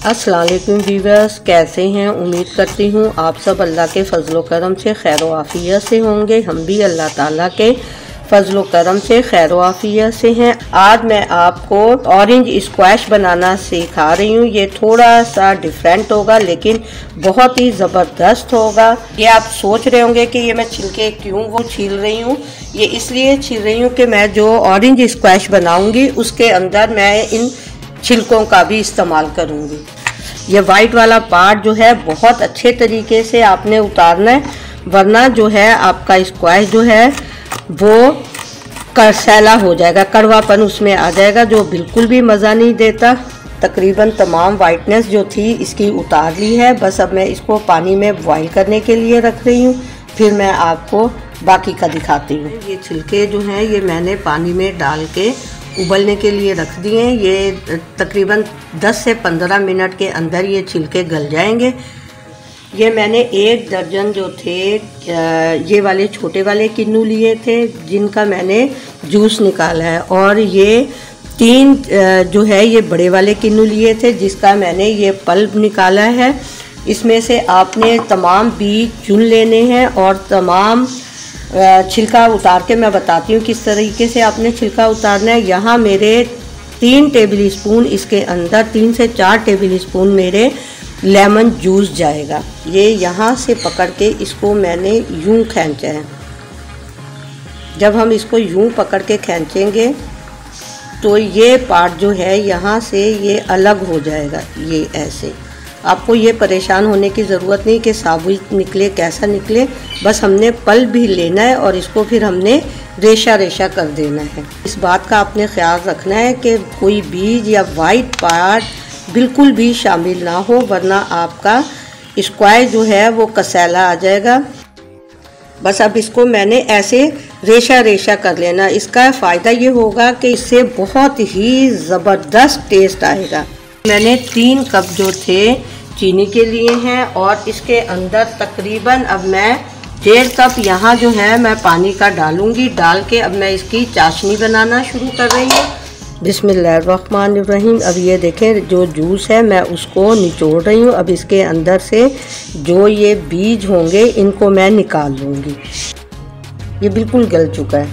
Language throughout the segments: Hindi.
अस्सलाम वालेकुम व्यूअर्स, कैसे हैं? उम्मीद करती हूँ आप सब अल्लाह के फजलो करम से खैर व आफियत से होंगे। हम भी अल्लाह ताला के फजलो करम से खैर व आफियत से हैं। आज मैं आपको ऑरेंज स्क्वैश बनाना सिखा रही हूँ। ये थोड़ा सा डिफरेंट होगा लेकिन बहुत ही ज़बरदस्त होगा। ये आप सोच रहे होंगे कि ये मैं छिलके क्यों वो छील रही हूँ। ये इसलिए छील रही हूँ कि मैं जो ऑरेंज स्क्वैश बनाऊँगी उसके अंदर मैं इन छिलकों का भी इस्तेमाल करूँगी। ये वाइट वाला पार्ट जो है बहुत अच्छे तरीके से आपने उतारना है, वरना जो है आपका स्क्वैश जो है वो करसैला हो जाएगा, कड़वापन उसमें आ जाएगा जो बिल्कुल भी मज़ा नहीं देता। तकरीबन तमाम वाइटनेस जो थी इसकी उतार ली है। बस अब मैं इसको पानी में बॉईल करने के लिए रख रही हूँ, फिर मैं आपको बाकी का दिखाती हूँ। ये छिलके जो हैं ये मैंने पानी में डाल के उबलने के लिए रख दिए हैं। ये तकरीबन 10 से 15 मिनट के अंदर ये छिलके गल जाएंगे। ये मैंने 1 दर्जन जो थे ये वाले छोटे वाले किन्नू लिए थे जिनका मैंने जूस निकाला है, और ये 3 जो है ये बड़े वाले किन्नू लिए थे जिसका मैंने ये पल्प निकाला है। इसमें से आपने तमाम बीज चुन लेने हैं और तमाम छिलका उतार के मैं बताती हूँ किस तरीके से आपने छिलका उतारना है। यहाँ मेरे 3 टेबल स्पून इसके अंदर 3 से 4 टेबल स्पून मेरे लेमन जूस जाएगा। ये यहाँ से पकड़ के इसको मैंने यूं खींचा है। जब हम इसको यूं पकड़ के खींचेंगे तो ये पार्ट जो है यहाँ से ये अलग हो जाएगा। ये ऐसे आपको ये परेशान होने की ज़रूरत नहीं कि साबुत निकले कैसा निकले, बस हमने पल्प भी लेना है और इसको फिर हमने रेशा रेशा कर देना है। इस बात का आपने ख्याल रखना है कि कोई बीज या वाइट पार्ट बिल्कुल भी शामिल ना हो, वरना आपका स्क्वैश जो है वो कसैला आ जाएगा। बस अब इसको मैंने ऐसे रेशा रेशा कर लेना। इसका फ़ायदा ये होगा कि इससे बहुत ही ज़बरदस्त टेस्ट आएगा। मैंने 3 कप जो थे चीनी के लिए हैं और इसके अंदर तकरीबन अब मैं 1.5 कप यहाँ जो है मैं पानी का डालूंगी। डाल के अब मैं इसकी चाशनी बनाना शुरू कर रही हूँ। बिस्मिल्लाहिर्रहमानिर्रहीम। अब ये देखें जो जूस है मैं उसको निचोड़ रही हूँ। अब इसके अंदर से जो ये बीज होंगे इनको मैं निकाल लूँगी। ये बिल्कुल गल चुका है,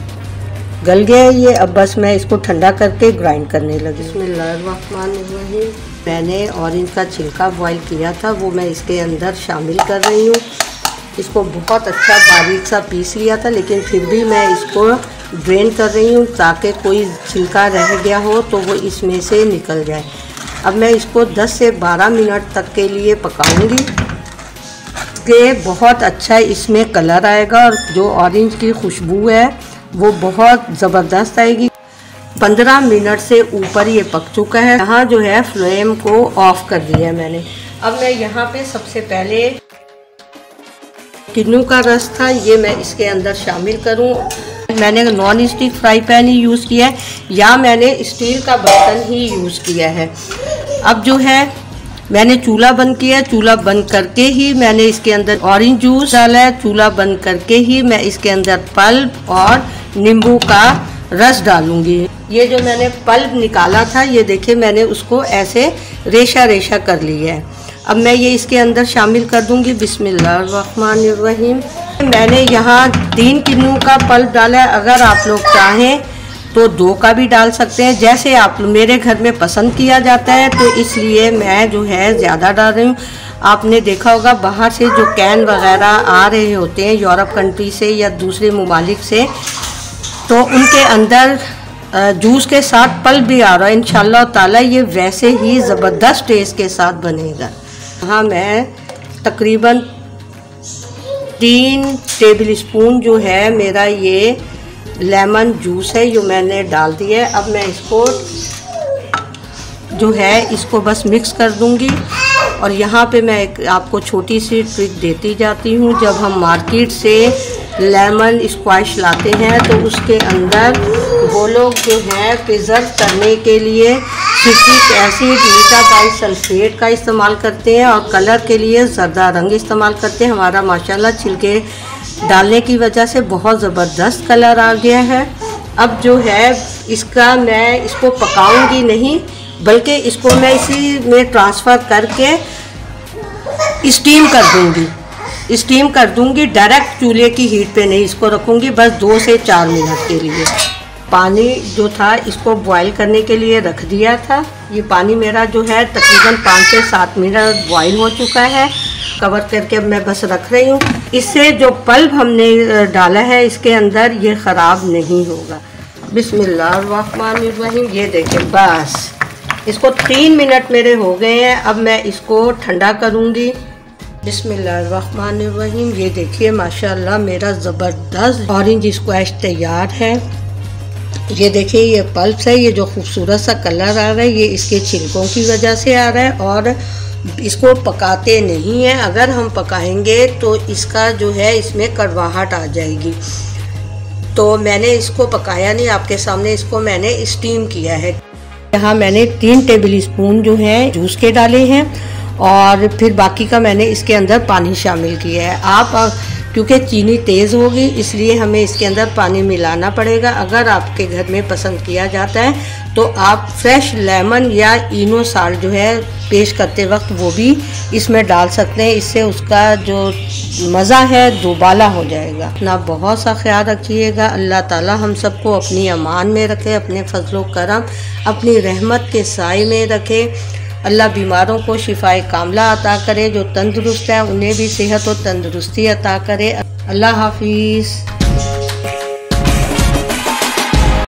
गल गया है ये। अब बस मैं इसको ठंडा करके ग्राइंड करने लगी। बिस्मिल्लाहिर्रहमानिर्रहीम। मैंने ऑरेंज का छिलका बॉईल किया था वो मैं इसके अंदर शामिल कर रही हूँ। इसको बहुत अच्छा बारीक सा पीस लिया था लेकिन फिर भी मैं इसको ड्रेन कर रही हूँ ताकि कोई छिलका रह गया हो तो वो इसमें से निकल जाए। अब मैं इसको 10 से 12 मिनट तक के लिए पकाऊंगी कि बहुत अच्छा इसमें कलर आएगा और जो ऑरेंज की खुशबू है वो बहुत ज़बरदस्त आएगी। 15 मिनट से ऊपर ये पक चुका है। यहाँ जो है फ्लेम को ऑफ कर दिया है मैंने। अब मैं यहाँ पे सबसे पहले किन्नू का रस था ये मैं इसके अंदर शामिल करूँ। मैंने नॉन स्टिक फ्राई पैन ही यूज़ किया है या मैंने स्टील का बर्तन ही यूज़ किया है। अब जो है मैंने चूल्हा बंद किया। चूल्हा बंद करके ही मैंने इसके अंदर ऑरेंज जूस डाला है। चूल्हा बंद करके ही मैं इसके अंदर पल्प और नींबू का रस डालूंगी। ये जो मैंने पल्प निकाला था ये देखिए मैंने उसको ऐसे रेशा रेशा कर लिया है। अब मैं ये इसके अंदर शामिल कर दूंगी। बिस्मिल्लाहिर्रहमानिर्रहीम। मैंने यहाँ 3 किन्नू का पल्प डाला है। अगर आप लोग चाहें तो 2 का भी डाल सकते हैं, जैसे आप मेरे घर में पसंद किया जाता है, तो इसलिए मैं जो है ज़्यादा डाल रही हूँ। आपने देखा होगा बाहर से जो कैन वगैरह आ रहे होते हैं यूरोप कंट्री से या दूसरे ममालिक से, तो उनके अंदर जूस के साथ पल्प भी आ रहा है। इंशाल्लाह ताला ये वैसे ही ज़बरदस्त टेस्ट के साथ बनेगा। हाँ मैं तकरीबन 3 टेबल स्पून जो है मेरा ये लेमन जूस है जो मैंने डाल दिया है। अब मैं इसको जो है इसको बस मिक्स कर दूंगी। और यहाँ पे मैं एक आपको छोटी सी ट्रिक देती जाती हूँ। जब हम मार्केट से लेमन स्क्वैश लाते हैं तो उसके अंदर वो लोग जो है प्रिजर्व करने के लिए सिट्रिक एसिड, मीठा बाइसल्फेट का इस्तेमाल करते हैं और कलर के लिए ज़र्दा रंग इस्तेमाल करते हैं। हमारा माशाल्लाह छिलके डालने की वजह से बहुत ज़बरदस्त कलर आ गया है। अब जो है इसका मैं इसको पकाऊंगी नहीं, बल्कि इसको मैं इसी में ट्रांसफ़र करके स्टीम कर दूंगी। स्टीम कर दूंगी, डायरेक्ट चूल्हे की हीट पे नहीं इसको रखूंगी, बस 2 से 4 मिनट के लिए। पानी जो था इसको बॉईल करने के लिए रख दिया था। ये पानी मेरा जो है तकरीबन 5 से 7 मिनट बॉईल हो चुका है। कवर करके मैं बस रख रही हूँ। इससे जो पल्प हमने डाला है इसके अंदर, ये ख़राब नहीं होगा। बिस्मिल्लाहिर्रहमानिर्रहीम। ये देखें, बस इसको 3 मिनट मेरे हो गए हैं। अब मैं इसको ठंडा करूँगी। बिस्मिल्लाहिर्रहमानिर्रहीम। ये देखिए माशाल्लाह मेरा ज़बरदस्त ऑरेंज स्क्वैश तैयार है। ये देखिए ये पल्प्स है, ये जो खूबसूरत सा कलर आ रहा है ये इसके छिलकों की वजह से आ रहा है। और इसको पकाते नहीं हैं, अगर हम पकाएंगे तो इसका जो है इसमें कड़वाहट आ जाएगी। तो मैंने इसको पकाया नहीं, आपके सामने इसको मैंने स्टीम किया है। यहाँ मैंने 3 टेबल स्पून जो है जूस के डाले हैं और फिर बाकी का मैंने इसके अंदर पानी शामिल किया है। आप क्योंकि चीनी तेज़ होगी इसलिए हमें इसके अंदर पानी मिलाना पड़ेगा। अगर आपके घर में पसंद किया जाता है तो आप फ्रेश लेमन या इनो साल्ट जो है पेश करते वक्त वो भी इसमें डाल सकते हैं। इससे उसका जो मज़ा है दोबाला हो जाएगा। अपना बहुत सा ख्याल रखिएगा। अल्लाह ताला हम सबको अपनी अमान में रखे, अपने फजलो करम अपनी रहमत के साए में रखे। अल्लाह बीमारों को शिफाए कामला अता करे, जो तंदुरुस्त है उन्हें भी सेहत और तंदुरुस्ती अता करे। अल्लाह हाफिज़।